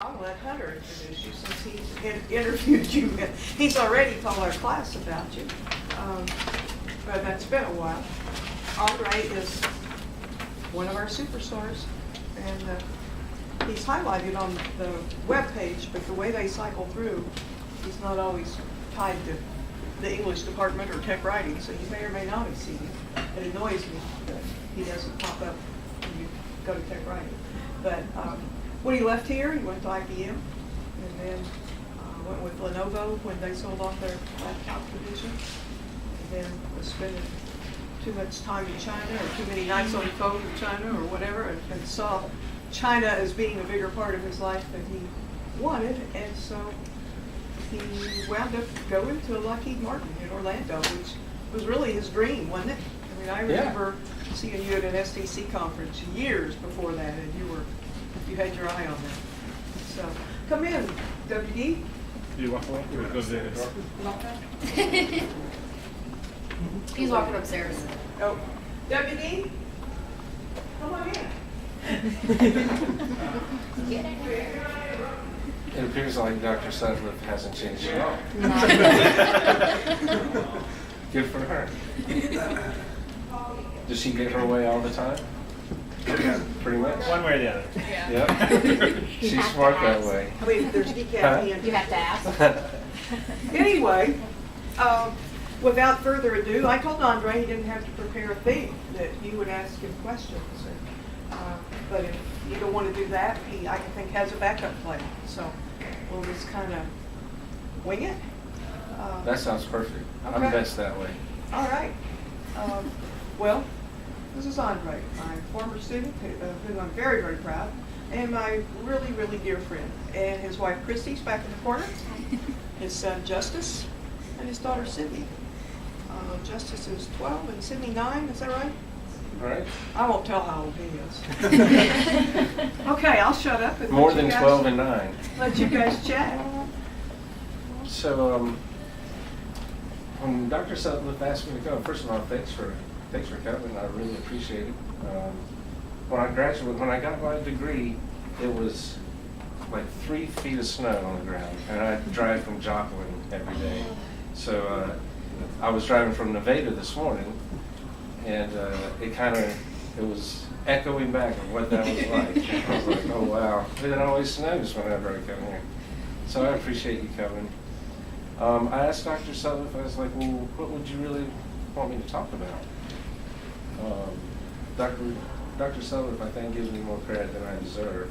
I'll let Hunter introduce you since he's interviewed you. He's already told our class about you, but that's been a while. Andre is one of our superstars, and he's highlighted on the web page, but the way they cycle through, he's not always tied to the English department or tech writing, so you may or may not have seen him. It annoys me that he doesn't pop up when you go to tech writing. But when he left here, he went to IBM, and then went with Lenovo when they sold off their laptop division, and then was spending too much time in China, or too many nights on the phone in China, or whatever, and saw China as being a bigger part of his life than he wanted, and so he wound up going to Lockheed Martin in Orlando, which was really his dream, wasn't it? I mean, I remember seeing you at an SDC conference years before that, and you had your eye on that. So, come in, WD. You want to go to the door? He's walking upstairs. Oh, WD, come on in. It appears like Dr. Sutcliffe hasn't changed at all. Good for her. Does she get her way all the time? Pretty much. One way or the other. Yeah. You She's have to smart that ask. way. I mean, there's decaf in. You have to ask. Anyway, without further ado, I told Andre he didn't have to prepare a theme, that you would ask him questions. But if you don't want to do that, I think has a backup plan. So we'll just kind of wing it. That sounds perfect. I'm Okay. best that way. All right. Well, this is Andre, my former student, who I'm very, very proud, and my really, really dear friend. And his wife Christy's back in the corner, his son Justice, and his daughter Cindy. Justice is 12 and Cindy 9, is that right? Right? I won't tell how old he is. Okay, I'll shut up and More let you than guys, 12 and 9. let you guys chat. So, when Dr. Sutcliffe asked me to come, first of all, thanks for coming. I really appreciate it. When I got my degree, it was like 3 feet of snow on the ground, and I drive from Joplin every day. So I was driving from Nevada this morning, and it was echoing back of what that was like. I was like, oh wow, it always snows whenever I come here. So I appreciate you coming. I asked Dr. Sutcliffe, I was like, well, what would you really want me to talk about? Dr. Sutcliffe, I think, gives me more credit than I deserve.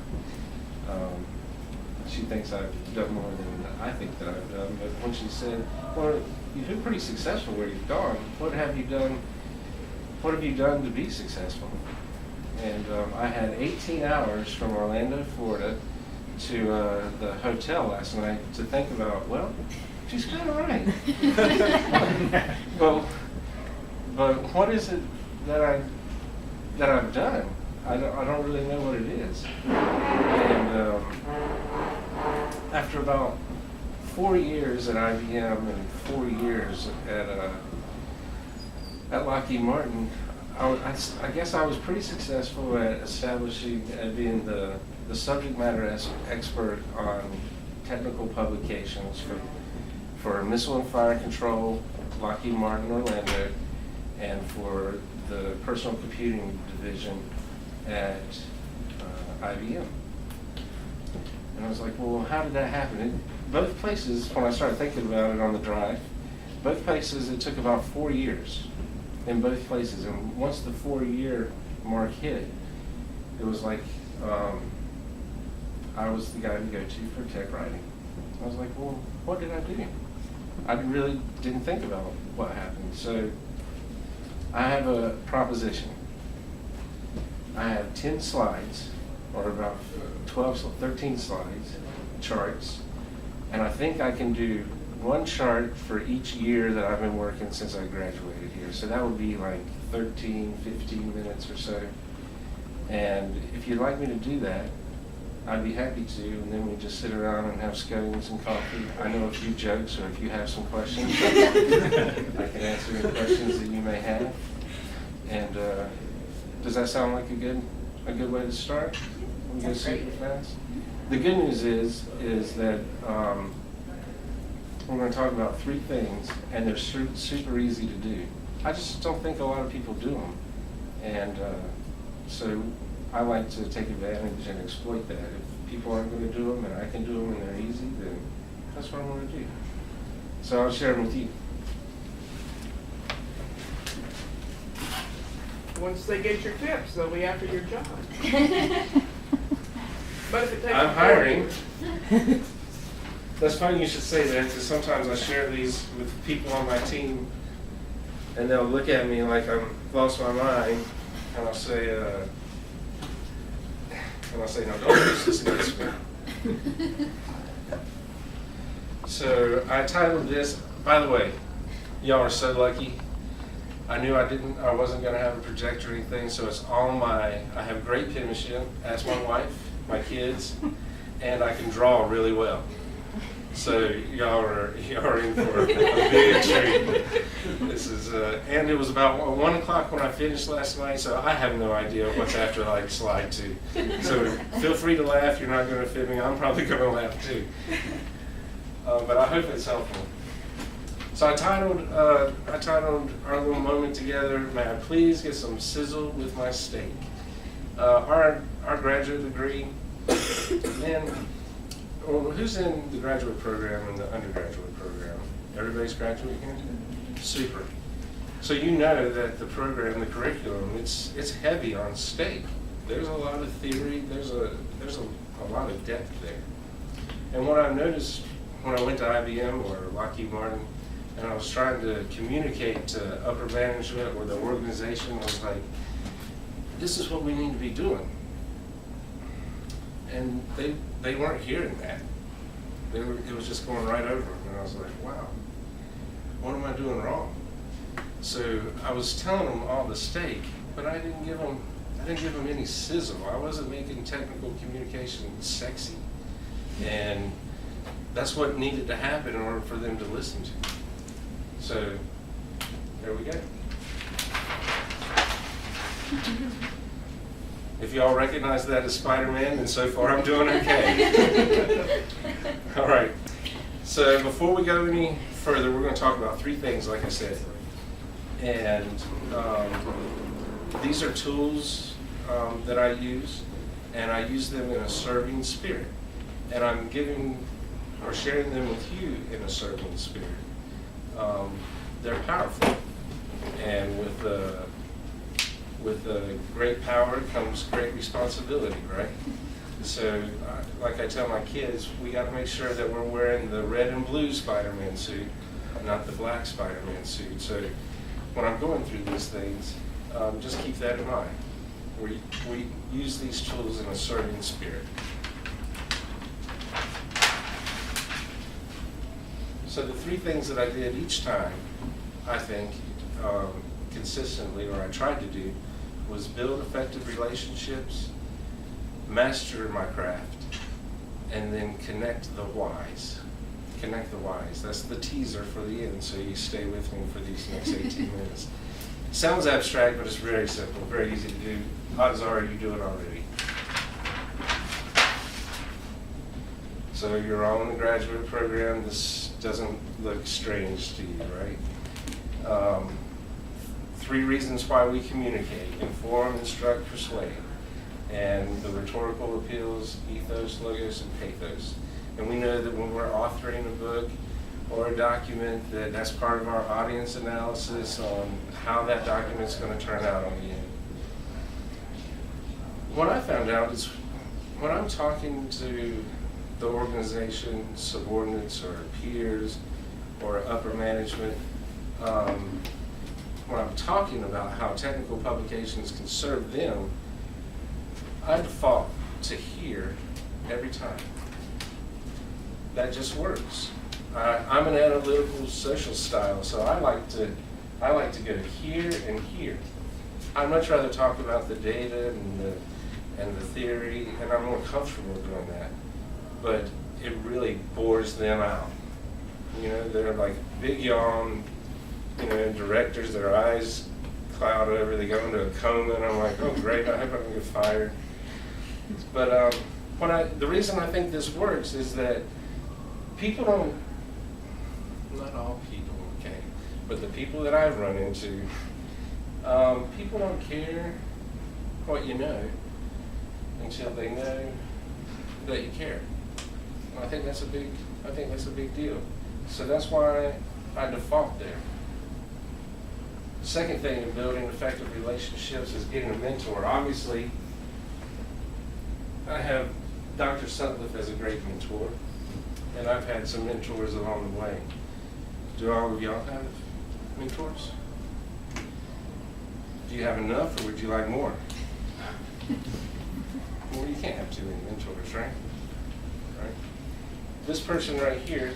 She thinks I've done more than I think that I've done, but when she said, well, you've been pretty successful where you've gone, what have you done to be successful? And I had 18 hours from Orlando, Florida to the hotel last night to think about, well, she's kind of right. but what is it that I've done? I don't really know what it is. And after about 4 years at IBM and 4 years at Lockheed Martin, I guess I was pretty successful at establishing and being the subject matter expert on technical publications for Missile and Fire Control, Lockheed Martin Orlando, and for the Personal Computing Division at IBM. And I was like, well, how did that happen? Both places, when I started thinking about it on the drive, both places it took about 4 years in both places. And once the 4-year mark hit, it was like I was the guy to go to for tech writing. I was like, well, what did I do? I really didn't think about what happened. So I have a proposition. I have 10 slides, or about 13 slides, charts, and I think I can do one chart for each year that I've been working since I graduated here. So that would be like 13, 15 minutes or so. And if you'd like me to do that, I'd be happy to, and then we just sit around and have scones and coffee. I know a few jokes, or if you have some questions, I can answer any questions that you may have. And does that sound like a good way to start? We go super fast. the good news is that we're going to talk about 3 things, and they're super easy to do. I just don't think a lot of people do them. And so I like to take advantage and exploit that. If people aren't going to do them and I can do them and they're easy, then that's what I'm going to do. So I'll share them with you. Once they get your tips, they'll be after your job. But if it takes I'm them 4 hiring. years- That's funny you should say that, because sometimes I share these with people on my team, and they'll look at me like I'm lost my mind, and I'll say, no, don't use this against me. So I titled this, by the way, y'all are so lucky. I knew I wasn't gonna have a projector or anything, so it's all I have great penmanship, ask my wife, my kids, and I can draw really well. So y'all are in for a big treat. This is, and it was about 1 o'clock when I finished last night, so I have no idea what's afterlife like to. So feel free to laugh. You're not going to fit me. I'm probably going to laugh too. But I hope it's helpful. So I titled our little moment together, "May I please get some sizzle with my steak?" Our graduate degree, man. Well, who's in the graduate program and the undergraduate program? Everybody's graduating here? Super. So you know that the program, the curriculum, it's heavy on steak. There's a lot of theory, there's a lot of depth there. And what I noticed when I went to IBM or Lockheed Martin, and I was trying to communicate to upper management or the organization, I was like, this is what we need to be doing. And they weren't hearing that. It was just going right over them, and I was like, wow, what am I doing wrong? So I was telling them all the steak, but I didn't give them any sizzle. I wasn't making technical communication sexy, and that's what needed to happen in order for them to listen to. So there we go. If y'all recognize that as Spider-Man, then so far I'm doing okay. All right. So before we go any further, we're going to talk about 3 things, like I said. And these are tools that I use, and I use them in a serving spirit. And I'm giving or sharing them with you in a serving spirit. They're powerful, and with great power comes great responsibility, right? So, like I tell my kids, we got to make sure that we're wearing the red and blue Spider-Man suit, not the black Spider-Man suit. So, when I'm going through these things, just keep that in mind. We use these tools in a serving spirit. So the 3 things that I did each time, I think, consistently, or I tried to do, was build effective relationships, master my craft, and then connect the whys. Connect the whys. That's the teaser for the end, so you stay with me for these next 18 minutes. Sounds abstract, but it's very simple, very easy to do. Odds are you do it already. So you're all in the graduate program. This doesn't look strange to you, right? 3 reasons why we communicate: inform, instruct, persuade. And the rhetorical appeals: ethos, logos, and pathos. And we know that when we're authoring a book or a document, that's part of our audience analysis on how that document's going to turn out on the end. What I found out is when I'm talking to the organization, subordinates or peers or upper management, when I'm talking about how technical publications can serve them, I default to hear every time. That just works. I'm an analytical social style, so I like to go here and here. I'd much rather talk about the data and the theory, and I'm more comfortable doing that. But it really bores them out. You know, they're like big yawn, directors, their eyes cloud over, they go into a coma, and I'm like, oh great, I hope I don't get fired. But The reason I think this works is that people don't, not all people, okay, but the people that I've run into, people don't care what you know until they know that you care. And I think that's a big deal. So that's why I default there. Second thing in building effective relationships is getting a mentor. Obviously, I have Dr. Sutcliffe as a great mentor, and I've had some mentors along the way. Do all of y'all have mentors? Do you have enough, or would you like more? Well, you can't have too many mentors, right? Right? This person right here,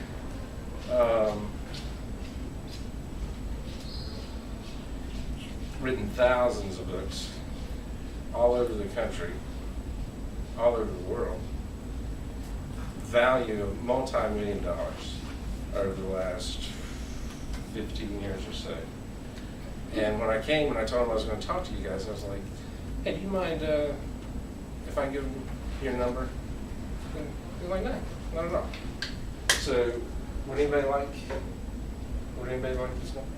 written thousands of books all over the country, all over the world, value of multi-million dollars over the last 15 years or so. And when I came and I told him I was going to talk to you guys, I was like, hey, do you mind if I give him your number? And they're like, no, not at all. So would anybody like this number?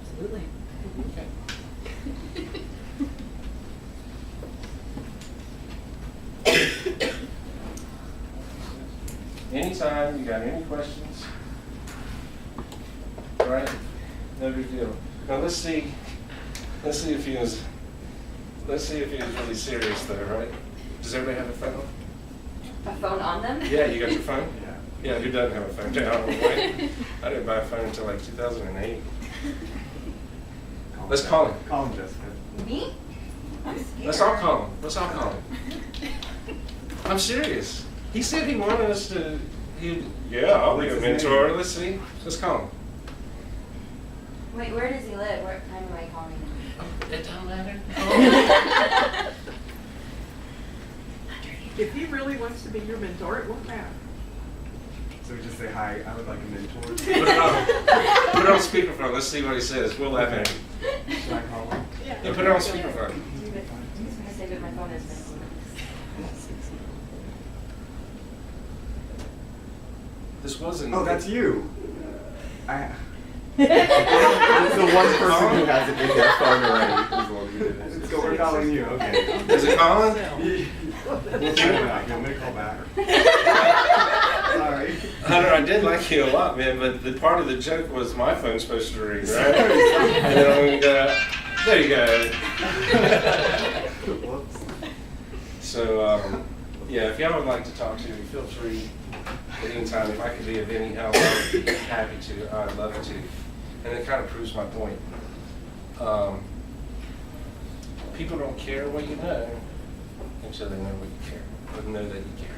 Absolutely. Okay. Anytime you got any questions, all right? No big deal. Now let's see if he was really serious though, right? Does everybody have a phone? A phone on them? Yeah, you got your phone? Yeah. Yeah, who doesn't have a phone now? I didn't buy a phone until like 2008. Let's call him. Call him, Jessica. Me? I'm scared. Let's all call him. I'm serious. He said he wanted us to, yeah, I'll be a mentor. Let's see. Let's call him. Wait, where does he live? What time am I calling him? It don't matter. If he really wants to be your mentor, it won't matter. So we just say, hi, I would like a mentor. Put it on speakerphone. Let's see what he says. We'll laugh at him. Should I call him? Yeah, put it on speakerphone. I say that my phone is missing. This wasn't. Oh, that's you. It's the one person who has it in their phone already. Is the one who did it. So we're calling you. Okay. Is it calling? We'll try back. You'll make a call back. Sorry. Hunter, I did like you a lot, man, but the part of the joke was my phone's supposed to ring, right? And then I'm gonna go, there you go. Whoops. So, yeah, if y'all would like to talk to me, feel free at any time. If I could be of any help, I would be happy to. I'd love to. And it kind of proves my point. People don't care what you know until they know what you care, or know that you care.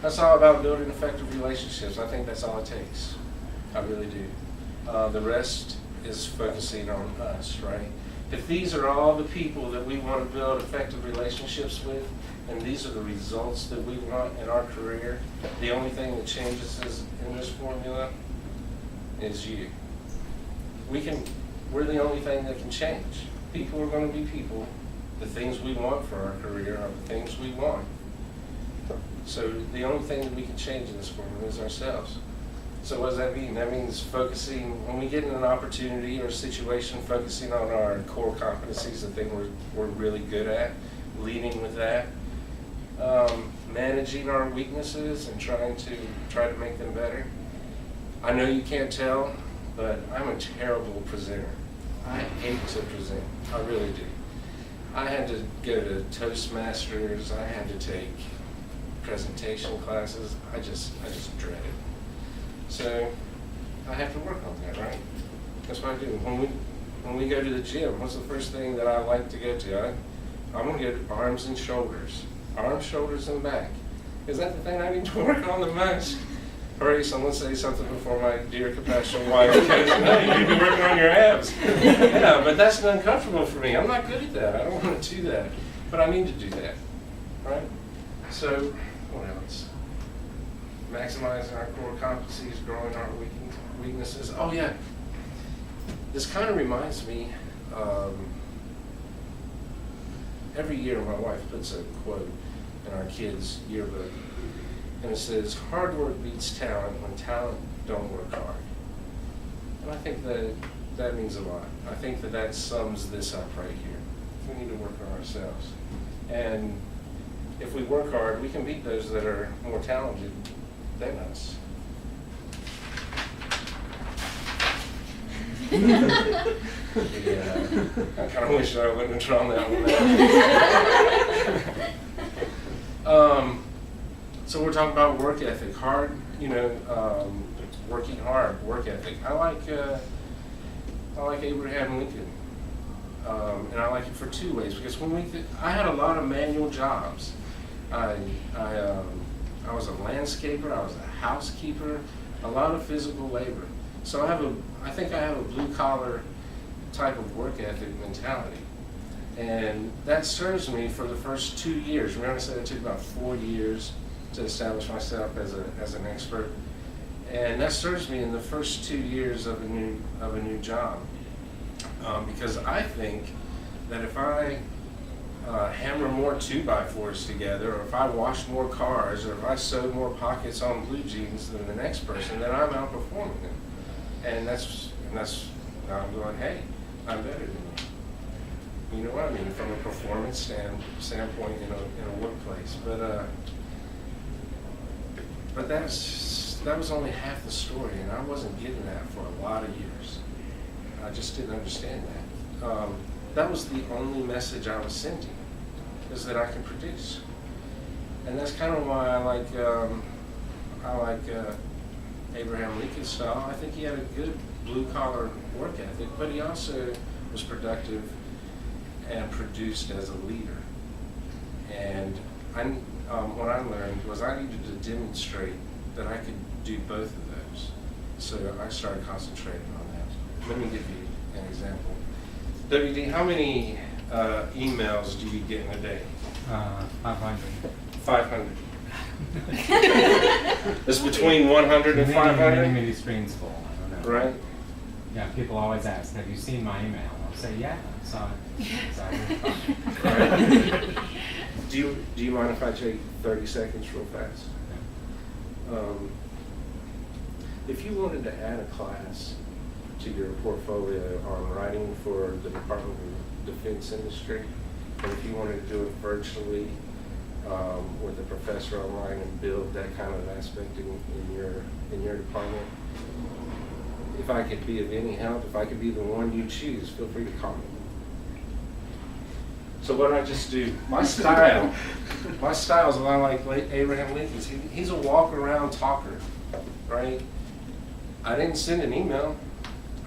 That's all about building effective relationships. I think that's all it takes. I really do. The rest is focusing on us, right? If these are all the people that we want to build effective relationships with, and these are the results that we want in our career, the only thing that changes in this formula is you. We're the only thing that can change. People are going to be people. The things we want for our career are the things we want. So the only thing that we can change in this formula is ourselves. So what does that mean? That means focusing, when we get in an opportunity or a situation, focusing on our core competencies, the thing we're really good at, leading with that, managing our weaknesses and try to make them better. I know you can't tell, but I'm a terrible presenter. I hate to present. I really do. I had to go to Toastmasters. I had to take presentation classes. I just dread it. So I have to work on that, right? That's what I do. When we go to the gym, what's the first thing that I like to go to? I'm going to get arms and shoulders. Arms, shoulders, and back. Is that the thing I need to work on the most? Hurry, someone say something before my dear compassionate wife goes, no, you need to be working on your abs. Yeah, but that's uncomfortable for me. I'm not good at that. I don't want to do that. But I need to do that, right? So, what else? Maximizing our core competencies, growing our weaknesses. Oh yeah, this kind of reminds me, every year my wife puts a quote in our kids' yearbook, and it says, "Hard work beats talent when talent don't work hard." And I think that means a lot. I think that sums this up right here. We need to work on ourselves. And if we work hard, we can beat those that are more talented than us. Yeah, I kind of wish I wouldn't have drawn that one out. So we're talking about work ethic, hard, working hard, work ethic. I like Abraham Lincoln, and I like it for two ways. Because I had a lot of manual jobs. I was a landscaper, I was a housekeeper, a lot of physical labor. So I think I have a blue collar type of work ethic mentality. And that serves me for the first 2 years. Remember I said it took about 4 years to establish myself as an expert. And that serves me in the first 2 years of a new job. Because I think that if I hammer more 2x4s together, or if I wash more cars, or if I sew more pockets on blue jeans than the next person, then I'm outperforming them. And that's I'm going, hey, I'm better than you. You know what I mean? From a performance standpoint in a workplace. But that was only half the story, and I wasn't getting that for a lot of years. I just didn't understand that. That was the only message I was sending, is that I can produce. And that's kind of why I like Abraham Lincoln's style. I think he had a good blue-collar work ethic, but he also was productive and produced as a leader. And what I learned was I needed to demonstrate that I could do both of those. So I started concentrating on that. Let me give you an example. WD, how many emails do you get in a day? 500. 500. It's between 100 and 500? Many screens full, I don't know. Right? Yeah, people always ask, have you seen my email? I'll say, yeah, I saw it. Right. Do you mind if I take 30 seconds real fast? If you wanted to add a class to your portfolio on writing for the Department of Defense industry, and if you wanted to do it virtually with a professor online and build that kind of aspect in your department, if I could be of any help, if I could be the one you choose, feel free to call me. So what I just do, my style is a lot like Abraham Lincoln's. He's a walk-around talker, right? I didn't send an email.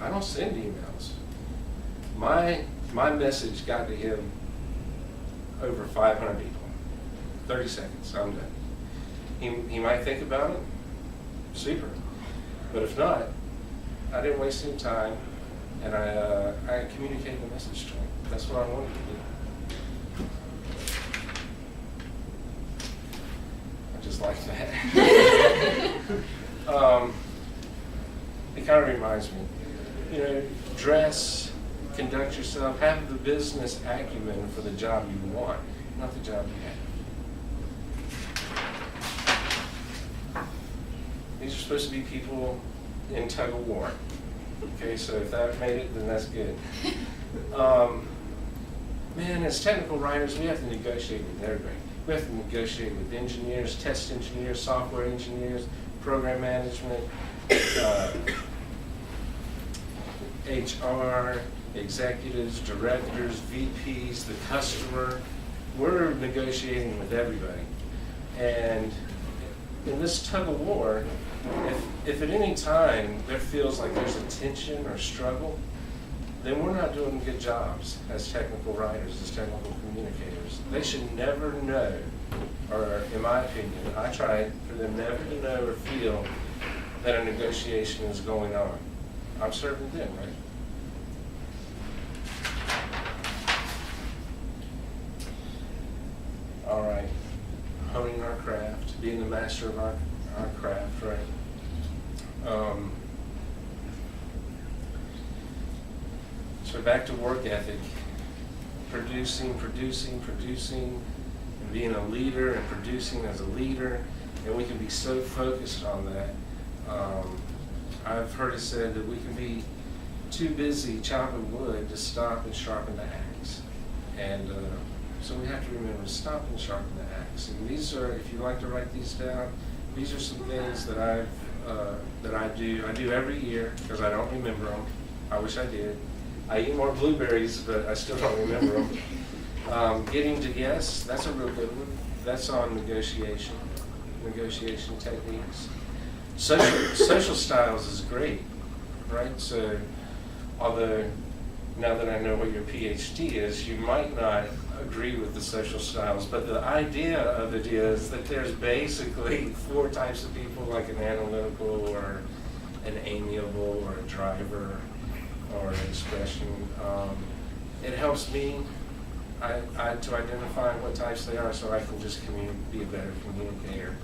I don't send emails. My message got to him over 500 people. 30 seconds, I'm done. He might think about it, super. But if not, I didn't waste any time, and I communicated the message to him. That's what I wanted to do. I just like that. It kind of reminds me, dress, conduct yourself, have the business acumen for the job you want, not the job you have. These are supposed to be people in tug of war. Okay, so if that made it, then that's good. Man, as technical writers, we have to negotiate with everybody. We have to negotiate with engineers, test engineers, software engineers, program management, HR, executives, directors, VPs, the customer. We're negotiating with everybody. And in this tug of war, if at any time there feels like there's a tension or struggle, then we're not doing good jobs as technical writers, as technical communicators. They should never know, or in my opinion, I try for them never to know or feel that a negotiation is going on. I'm serving them, right? All right, honing our craft, being the master of our craft, right? So back to work ethic. producing, and being a leader and producing as a leader, and we can be so focused on that. I've heard it said that we can be too busy chopping wood to stop and sharpen the axe. And so we have to remember to stop and sharpen the axe. And these are, if you like to write these down, these are some things that I do. I do every year because I don't remember them. I wish I did. I eat more blueberries, but I still don't remember them. Getting to yes, that's a real good one. That's on negotiation techniques. Social styles is great, right? So, although now that I know what your PhD is, you might not agree with the social styles, but the idea of it is that there's basically 4 types of people, like an analytical or an amiable or a driver or an expression. It helps me to identify what types they are so I can just be a better communicator.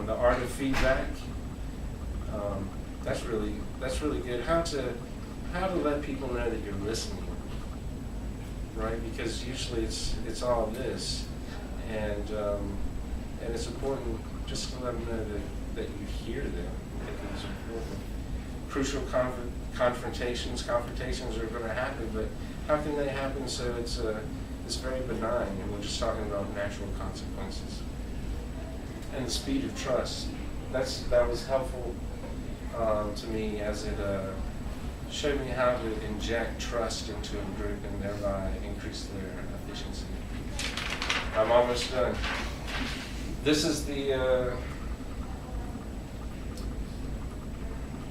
The art of feedback, that's really good. How to let people know that you're listening, right? Because usually it's all this, and it's important just to let them know that you hear them. I think it's important. Crucial confrontations are going to happen, but how can they happen so it's very benign, and we're just talking about natural consequences. And the speed of trust, that was helpful to me, as it showed me how to inject trust into a group and thereby increase their efficiency. I'm almost done. This is the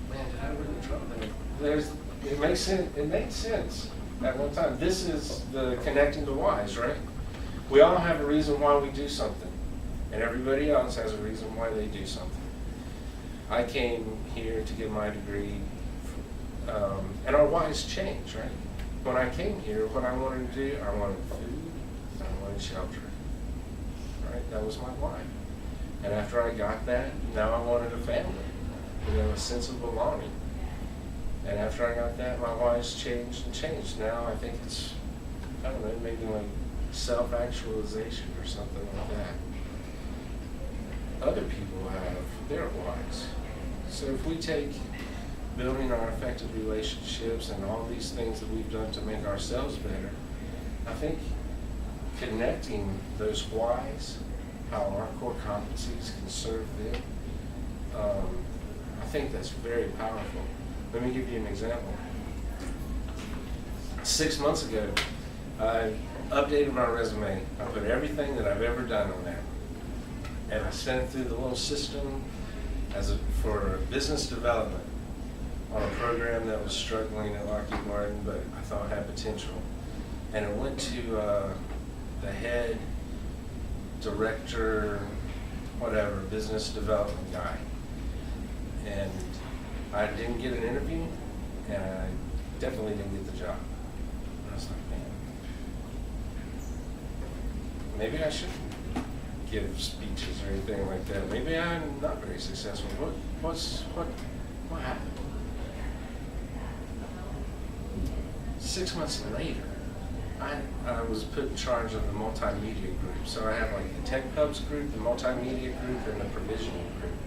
man, did I really drop there? It makes sense at one time. This is the connecting the whys, right? We all have a reason why we do something, and everybody else has a reason why they do something. I came here to get my degree, and our whys change, right? When I came here, what I wanted to do, I wanted food, and I wanted shelter, right? That was my why. And after I got that, now I wanted a family, a sense of belonging. And after I got that, my whys changed and changed. Now I think it's, I don't know, maybe like self-actualization or something like that. Other people have their whys. So if we take building our effective relationships and all these things that we've done to make ourselves better, I think connecting those whys, how our core competencies can serve them, I think that's very powerful. Let me give you an example. 6 months ago, I updated my resume. I put everything that I've ever done on there. And I sent it through the little system for business development on a program that was struggling at Lockheed Martin, but I thought had potential. And it went to the head director, whatever, business development guy. And I didn't get an interview, and I definitely didn't get the job. And I was like, man, maybe I shouldn't give speeches or anything like that. Maybe I'm not very successful. What happened? 6 months later, I was put in charge of the multimedia group. So I have like the Tech Hubs group, the multimedia group, and the provisioning group.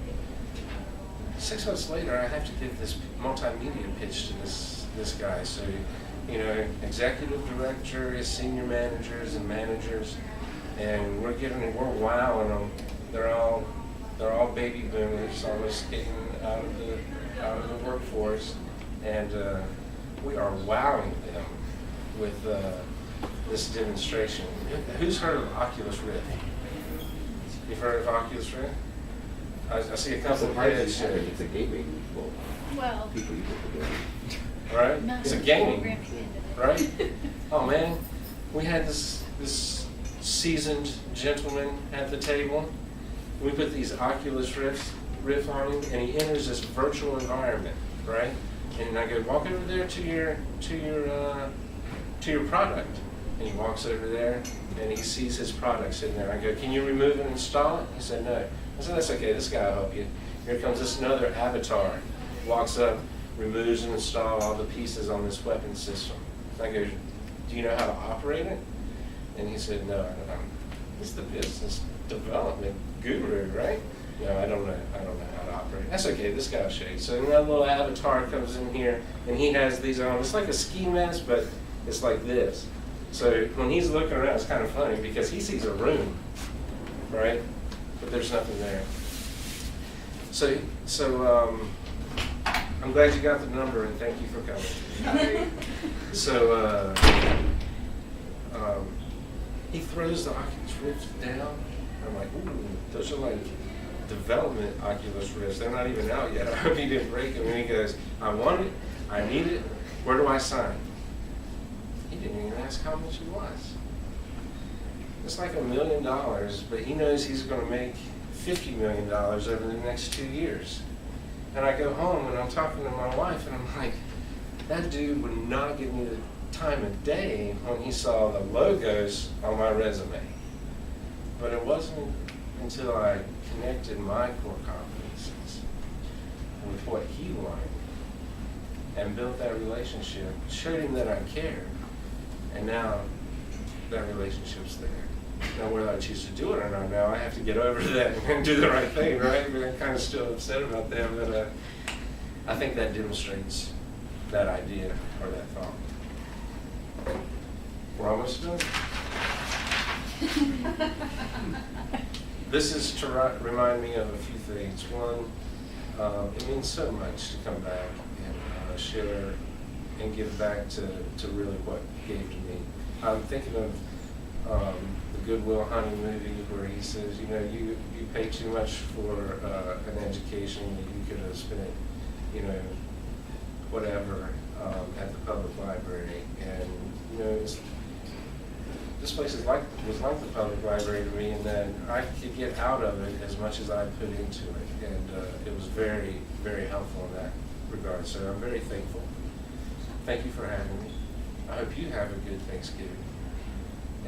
6 months later, I have to give this multimedia pitch to this guy. So, executive director, his senior managers and managers, and we're wowing them. They're all baby boomers, almost getting out of the workforce, and we are wowing them with this demonstration. Who's heard of Oculus Rift? You've heard of Oculus Rift? I see a couple of heads. It's a gaming. Well, People use it for gaming. Right? It's a gaming, programming into it. right? Oh man, we had this seasoned gentleman at the table. We put these Oculus Rift on him, and he enters this virtual environment, right? And I go, walk over there to your product. And he walks over there, and he sees his product sitting there. I go, can you remove and install it? He said, no. I said, that's okay, this guy will help you. Here comes this another avatar. Walks up, removes and installs all the pieces on this weapon system. I go, do do you know how to operate it? And he said, no, he's the business development guru, right? No, I don't know how to operate. That's okay, this guy will show you. So that little avatar comes in here, and he has these on. It's like a ski mask, but it's like this. So when he's looking around, it's kind of funny because he sees a room, right? But there's nothing there. So I'm glad you got the number, and thank you for coming. So he throws the Oculus Rift down. I'm like, ooh, those are like development Oculus Rifts. They're not even out yet. I hope he didn't break them. And he goes, I want it, I need it, where do I sign? He didn't even ask how much it was. It's like $1 million, but he knows he's going to make $50 million over the next 2 years. And I go home and I'm talking to my wife and I'm like, that dude would not give me the time of day when he saw the logos on my resume. But it wasn't until I connected my core competencies with what he wanted and built that relationship, showed him that I cared, and now that relationship's there. Now whether I choose to do it or not, now I have to get over that and do the right thing, right? But I'm kind of still upset about that, but I think that demonstrates that idea or that thought. We're almost done. This is to remind me of a few things. One, it means so much to come back and share and give back to really what gave to me. I'm thinking of the Goodwill Hunting movie where he says, you know, you pay too much for an education that you could have spent, you know, whatever at the public library. And, you know, this place was like the public library to me, and then I could get out of it as much as I put into it, and it was very, very helpful in that regard. So I'm very thankful. Thank you for having me. I hope you have a good Thanksgiving.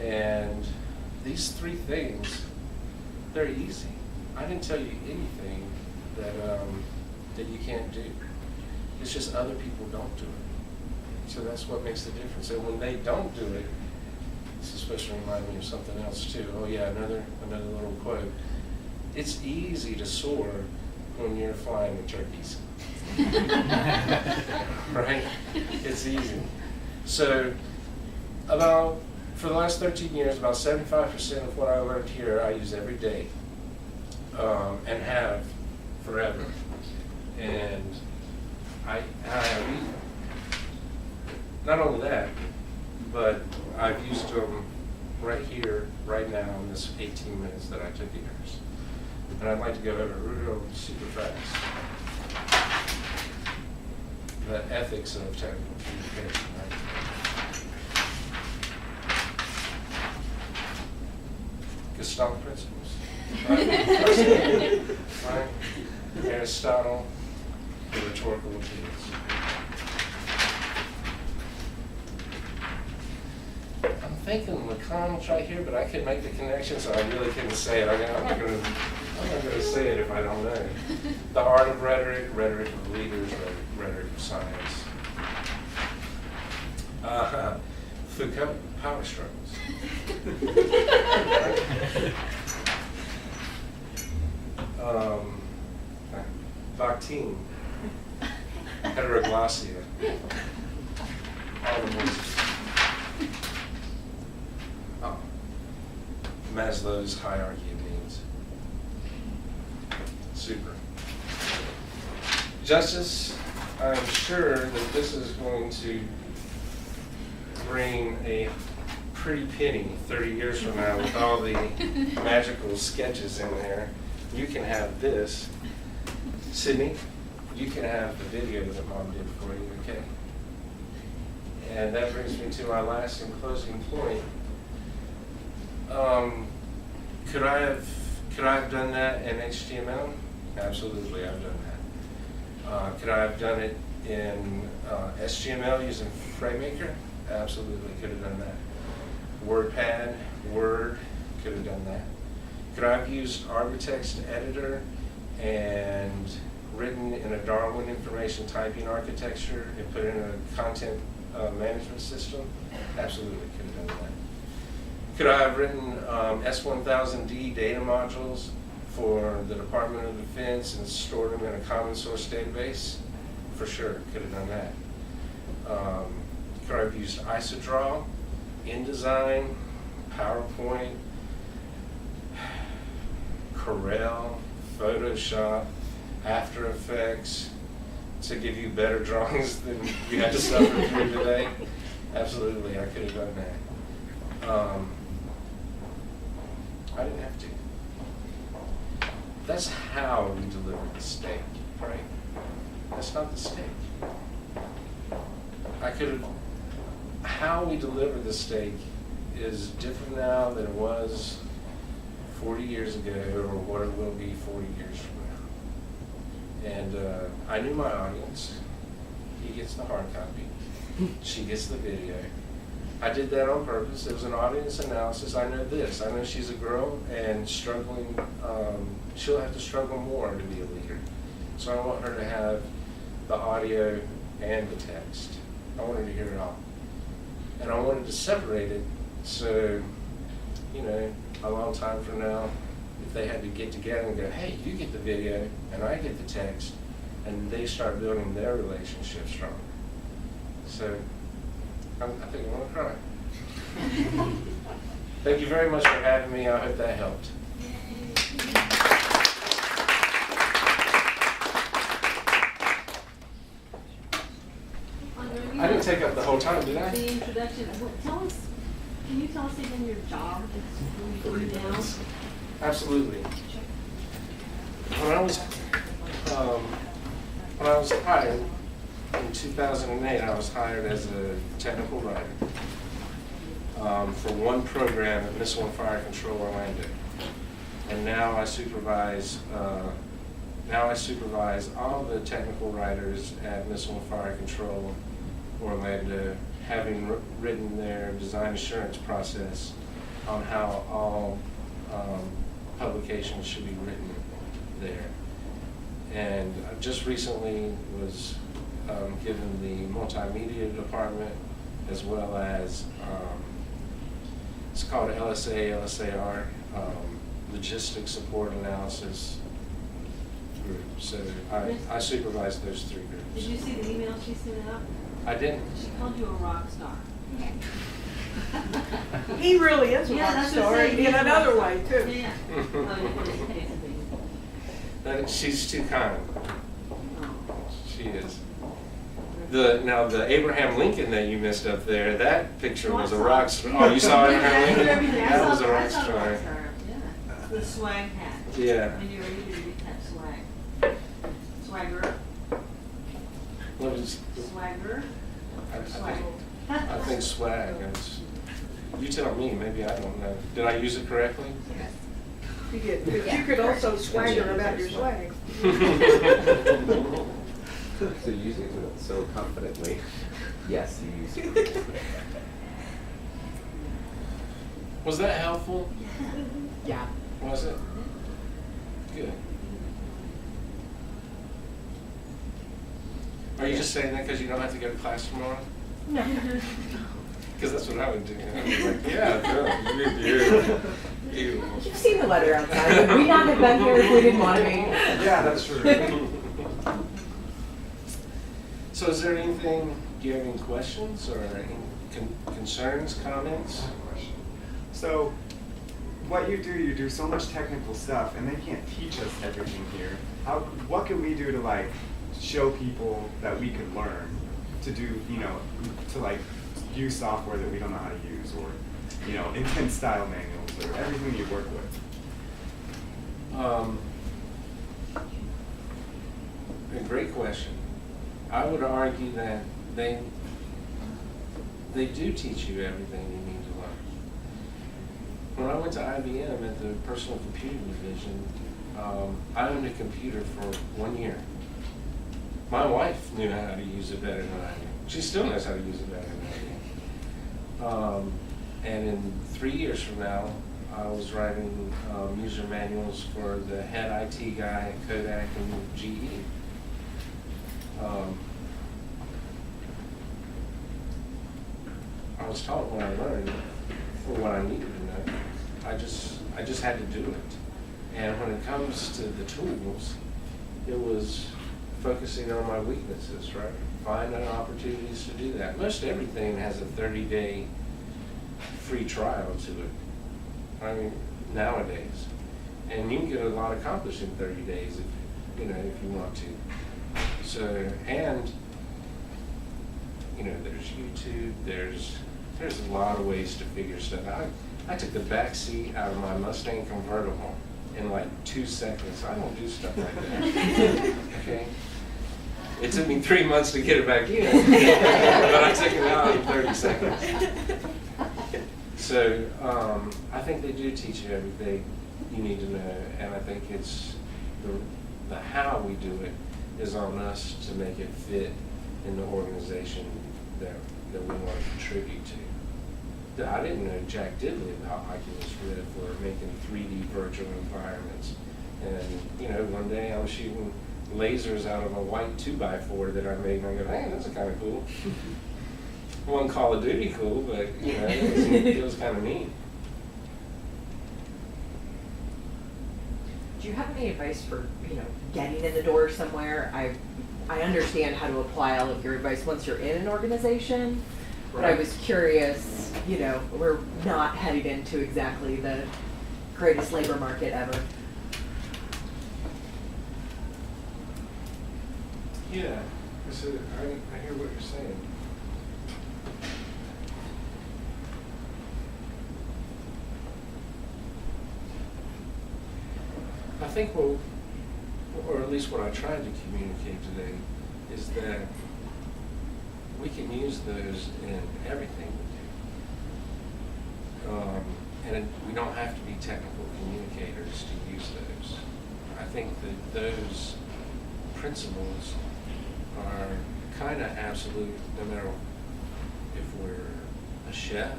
And these 3 things, they're easy. I didn't tell you anything that you can't do. It's just other people don't do it. So that's what makes the difference. And when they don't do it, this especially reminds me of something else too. Oh yeah, another little quote. It's easy to soar when you're flying with turkeys. Right? It's easy. So for the last 13 years, about 75% of what I learned here I use every day and have forever. And I not only that, but I've used them right here, right now, in this 18 minutes that I took yours. And I'd like to go over real super fast. The ethics of technical communication, right? Gestalt principles, right? Right? Aristotle, the rhetorical appeals. I'm thinking Lacan's right here, but I couldn't make the connection, so I really couldn't say it. I'm not going to say it if I don't know. The art of rhetoric, rhetoric of leaders, rhetoric of science. Foucault, power struggles. Bakhtin, heteroglossia. All the voices. Maslow's hierarchy of needs. Super. Justice, I'm sure that this is going to bring a pretty penny 30 years from now with all the magical sketches in there. You can have this. Sydney, you can have the video that Mom did for you, okay? And that brings me to my last and closing point. Could I have done that in HTML? Absolutely, I've done that. Could I have done it in SGML using FrameMaker? Absolutely, could have done that. WordPad, Word, could have done that. Could I have used Arbortext Editor and written in a Darwin information typing architecture and put in a content management system, absolutely could have done that. Could I have written S1000D data modules for the Department of Defense and stored them in a common source database? For sure, could have done that. Could I have used IsoDraw, InDesign, PowerPoint, Corel, Photoshop, After Effects to give you better drawings than you had to suffer through today? Absolutely, I could have done that. I didn't have to. That's how we deliver the steak, right? That's not the steak. I could have, how we deliver the steak is different now than it was 40 years ago or what it will be 40 years from now. And I knew my audience. He gets the hard copy. She gets the video. I did that on purpose. It was an audience analysis. I know this. I know she's a girl and struggling. She'll have to struggle more to be a leader. So I want her to have the audio and the text. I want her to hear it all. And I wanted to separate it so, you know, a long time from now, if they had to get together and go, hey, you get the video and I get the text, and they start building their relationship stronger. So I think I'm going to cry. Thank you very much for having me. I hope that helped. I didn't take up the whole time, did I? The introduction. Tell us, can you tell us again your job? That's what you do now? Absolutely. When I was hired in 2008, I was hired as a technical writer for one program at Missile and Fire Control Orlando, and now I supervise. All the technical writers at Missile and Fire Control Orlando, having written their design assurance process on how all publications should be written there. And I just recently was given the multimedia department, as well as it's called LSAR, Logistics Support Analysis Group. So I supervise those three groups. Did you see the email she sent out? I didn't. She called you a rock star. He really is a Yeah, rock that's what star I'm saying. in He's a another rock way, star. too. Yeah. Oh, you didn't say something. She's too kind. Oh. She is. Now the Abraham Lincoln that you missed up there, that picture was a rock star. Oh, you saw Abraham Lincoln? That was a rock star. Yeah. The swag hat. Yeah. When you're ready to get that swag. Swagger. What was? Swagger. I think swag. You tell me. Maybe I don't know. Did I use it correctly? You did, but you could also swagger about your swag. So using it so confidently. Yes, you used it. Was that helpful? Yeah. Was it? Good. Are you just saying that because you don't have to go to class tomorrow? No. Because that's what I would do. I'd be like, yeah, good. You've seen the weather outside. Would we not have been here if we didn't want to be? Yeah, that's true. So is there anything, do you have any questions or any concerns, comments? So, what you do so much technical stuff, and they can't teach us everything here. What can we do to like show people that we could learn to do, to like use software that we don't know how to use, or intense style manuals, or everything you work with? A great question. I would argue that they do teach you everything you need to learn. When I went to IBM at the personal computer division, I owned a computer for 1 year. My wife knew how to use it better than I do. She still knows how to use it better than I do. And in 3 years from now, I was writing user manuals for the head IT guy at Kodak and GE. I was taught what I learned or what I needed to know. I just had to do it. And when it comes to the tools, it was focusing on my weaknesses, right? Finding opportunities to do that. Most everything has a 30-day free trial to it. I mean, nowadays. And you can get a lot accomplished in 30 days if you want to. So, and there's YouTube, there's a lot of ways to figure stuff out. I took the back seat out of my Mustang convertible in like 2 seconds. I don't do stuff like that. Okay? It took me 3 months to get it back in, but I took it out in 30 seconds. So I think they do teach you everything you need to know, and I think it's the how we do it is on us to make it fit in the organization that we want to contribute to. I didn't know jack diddly about Oculus Rift or making 3D virtual environments. And one day I was shooting lasers out of a white 2x4 that I made, and I go, hey, that's kind of cool. It wasn't Call of Duty cool, but it was kind of neat. Do you have any advice for, getting in the door somewhere? I understand how to apply all of your advice once you're in an organization, but I was curious, we're not heading into exactly the greatest labor market ever. Yeah, so I hear what you're saying. I think or at least what I tried to communicate today, is that we can use those in everything we do. And we don't have to be technical communicators to use those. I think that those principles are kind of absolute, no matter if we're a chef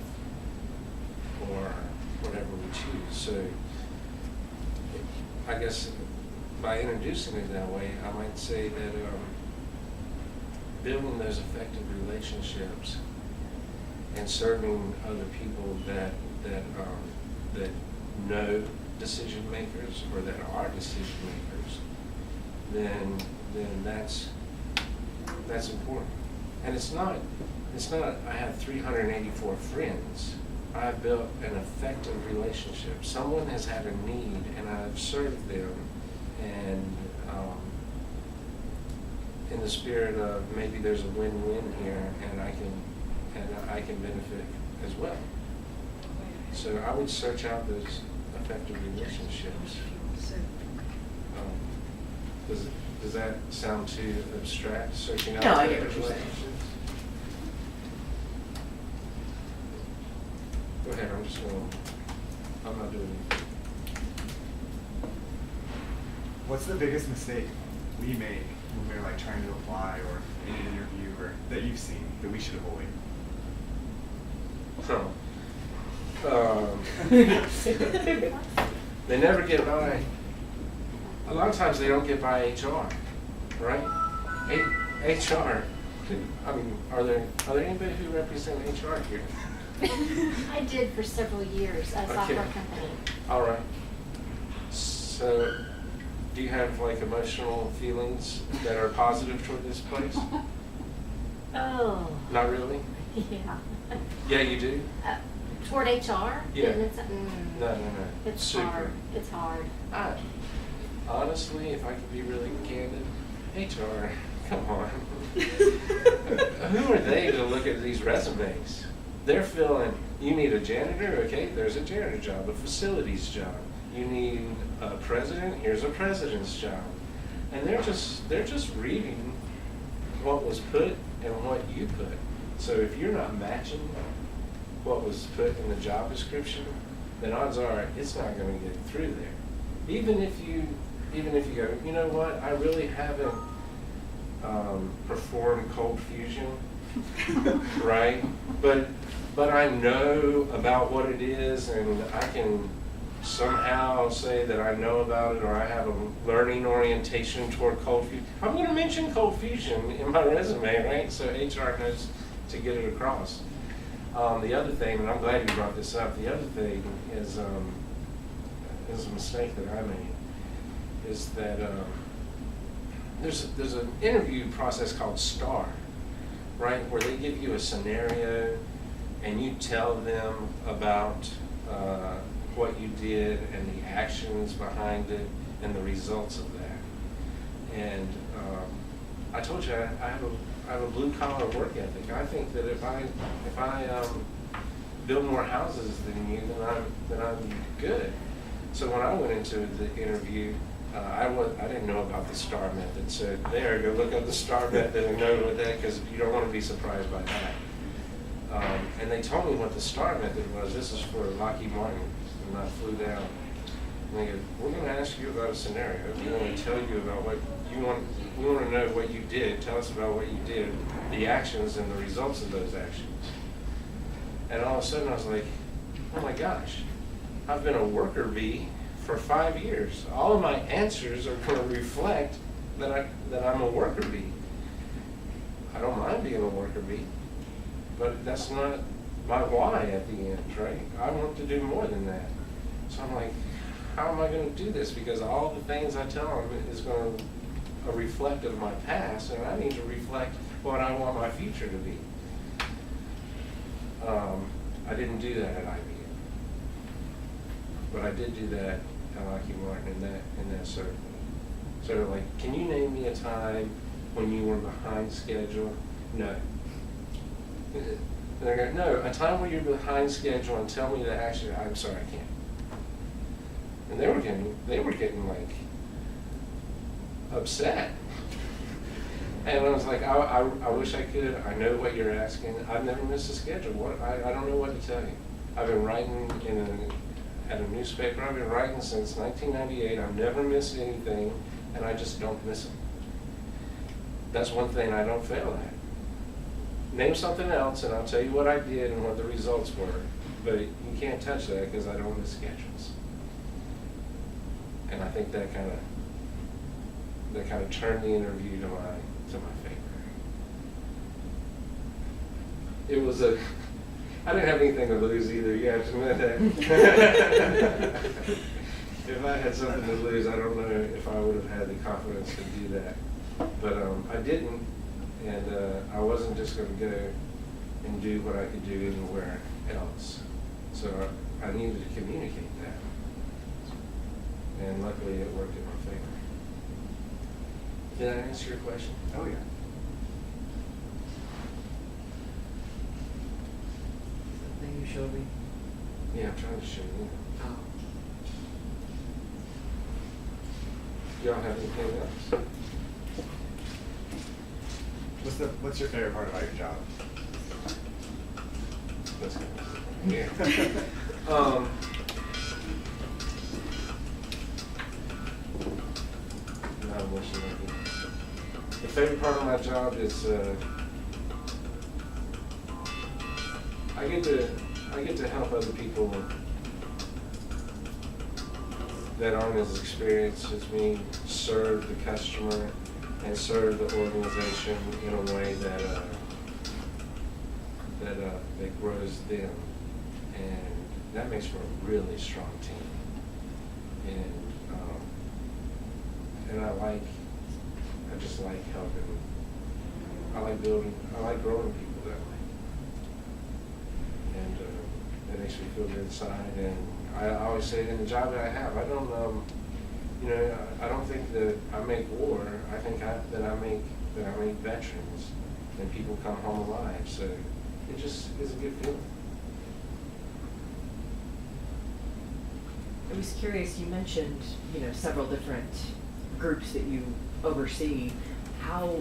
or whatever we choose. So I guess by introducing it that way, I might say that building those effective relationships and serving other people that know decision makers or that are decision makers, then that's important. And it's not I have 384 friends. I've built an effective relationship. Someone has had a need and I've served them, and in the spirit of maybe there's a win-win here, and I can benefit as well. So I would search out those effective relationships. Does that sound too abstract? Searching out No, I get what effective you're saying. relationships? Go ahead, I'm not doing it. What's the biggest mistake we make when we're like trying to apply or in an interview or that you've seen that we should avoid? They never get by. A lot of times they don't get by HR, right? HR. I mean, are there anybody who represent HR here? I did for several years at a software company. All right. So, do you have like emotional feelings that are positive toward this place? Oh. Not really? Yeah. Yeah, you do? Toward HR? Yeah. It's, No. It's Super. hard. It's hard. Honestly, if I could be really candid, HR, come on. Who are they to look at these resumes? They're filling, you need a janitor, okay, there's a janitor job, a facilities job. You need a president, here's a president's job. And they're just reading what was put and what you put. So if you're not matching what was put in the job description, then odds are it's not going to get through there. Even if you go, you know what, I really haven't performed cold fusion, right? But I know about what it is, and I can somehow say that I know about it, or I have a learning orientation toward cold fusion. I'm going to mention cold fusion in my resume, right? So HR knows to get it across. The other thing, and I'm glad you brought this up, the other thing is a mistake that I made, is that there's an interview process called STAR, right, where they give you a scenario and you tell them about what you did and the actions behind it and the results of that. And I told you I have a blue collar work ethic. I think that if I build more houses than you, then I'm good. So when I went into the interview, I didn't know about the STAR method. So there, go look up the STAR method and know what that, because you don't want to be surprised by that. And they told me what the STAR method was. This is for Lockheed Martin, and I flew down. And they go, we're going to ask you about a scenario. We want to tell you about what you want. We want to know what you did. Tell us about what you did, the actions and the results of those actions. And all of a sudden I was like, oh my gosh, I've been a worker bee for 5 years. All of my answers are going to reflect that I'm a worker bee. I don't mind being a worker bee, but that's not my why at the end, right? I want to do more than that. So I'm like, how am I going to do this? Because all the things I tell them is going to reflect of my past, and I need to reflect what I want my future to be. I didn't do that at IBM, but I did do that at Lockheed Martin in that circle. So like, can you name me a time when you were behind schedule? No. And they go, no, a time when you're behind schedule and tell me that actually, I'm sorry, I can't. And they were getting like upset. And I was like, I wish I could. I know what you're asking. I've never missed a schedule. I don't know what to tell you. I've been writing at a newspaper. I've been writing since 1998. I've never missed anything, and I just don't miss them. That's one thing I don't fail at. Name something else, and I'll tell you what I did and what the results were. But you can't touch that because I don't miss schedules. And I think that kind of turned the interview to my favor. It was I didn't have anything to lose either. You have to admit that. If I had something to lose, I don't know if I would have had the confidence to do that. But I didn't, and I wasn't just going to go and do what I could do anywhere else. So I needed to communicate that. And luckily it worked in my favor. Did I answer your question? Oh, yeah. Something you showed me. Yeah, I'm trying to show you. Oh. Y'all have anything else? What's your favorite part about your job? Let's go. Yeah. Not much of it. The favorite part of my job is I get to help other people that aren't as experienced as me serve the customer and serve the organization in a way that grows them, and that makes for a really strong team. And I just like helping. I like growing people that way, and that makes me feel good inside. And I always say in the job that I have, I don't think that I make war. I think that I make veterans, and people come home alive. So it just is a good feeling. I was curious, you mentioned, several different groups that you oversee. How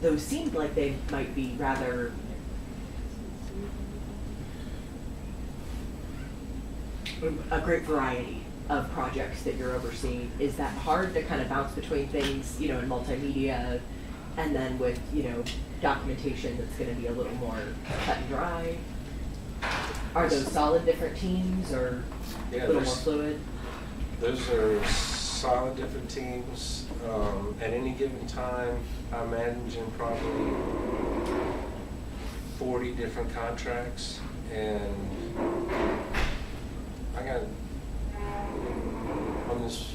those seemed like they might be rather a great variety of projects that you're overseeing. Is that hard to kind of bounce between things, in multimedia, and then with, documentation that's going to be a little more cut and dry? Are those solid different teams, or a little more fluid? Those are solid different teams. At any given time, I'm managing probably 40 different contracts, and I got on this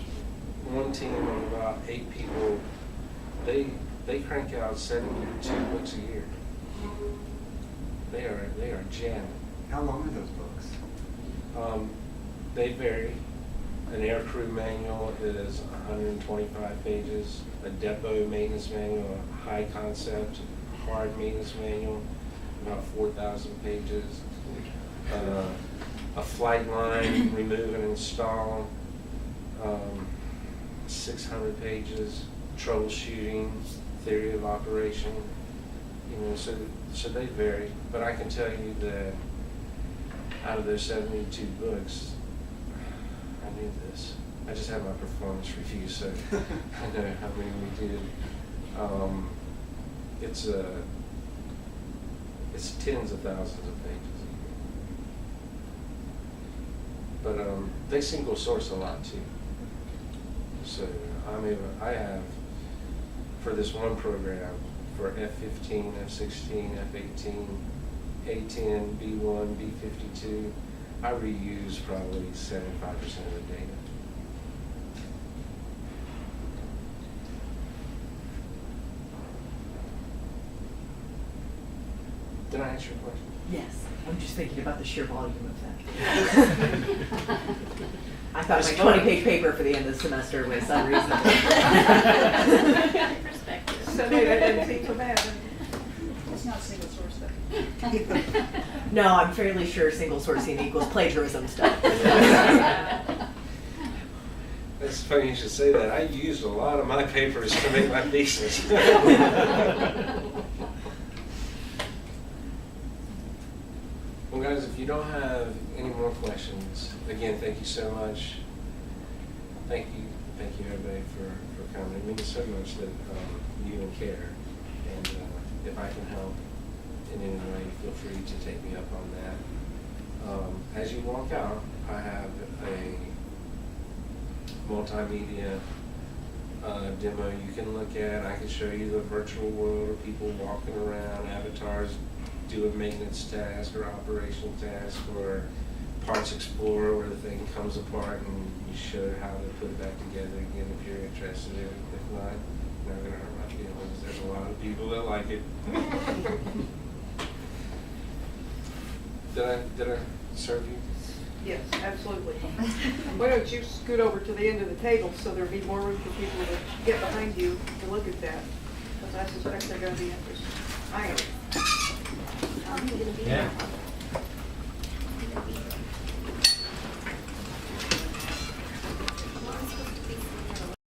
one team of about 8 people. They crank out 72 books a year. They are jamming. How long are those books? They vary. An aircrew manual is 125 pages. A depot maintenance manual, a high concept, hard maintenance manual, about 4,000 pages. A flight line, remove and install, 600 pages. Troubleshooting, theory of operation. You know, so they vary. But I can tell you that out of those 72 books, I knew this. I just had my performance review, so I know how many we did. It's tens of thousands of pages a year. But they single source a lot too. So I have, for this one program, for F-15, F-16, F-18, A-10, B-1, B-52, I reuse probably 75% of the data. Did I answer your question? Yes, I'm just thinking about the sheer volume of that. I thought It's my fun. 20-page paper for the end of the semester was unreasonable. Perspective. So maybe that didn't seem so bad. It's not single source though. No, I'm fairly sure single sourcing equals plagiarism stuff. It's funny you should say that. I used a lot of my papers to make my thesis. Well, guys, if you don't have any more questions, again, thank you so much. Thank you everybody for coming. It means so much that you even care. And if I can help in any way, feel free to take me up on that. As you walk out, I have a multimedia demo you can look at. I can show you the virtual world of people walking around, avatars, do a maintenance task or operation task, or Parts Explorer where the thing comes apart and you show how to put it back together again if you're interested in it. If not, you're not going to hurt my feelings. There's a lot of people that like it. Did I serve you? Yes, absolutely. Why don't you scoot over to the end of the table so there'll be more room for people to get behind you to look at that? Because I suspect they're going to be interested. I am. I'm gonna be Yeah. there.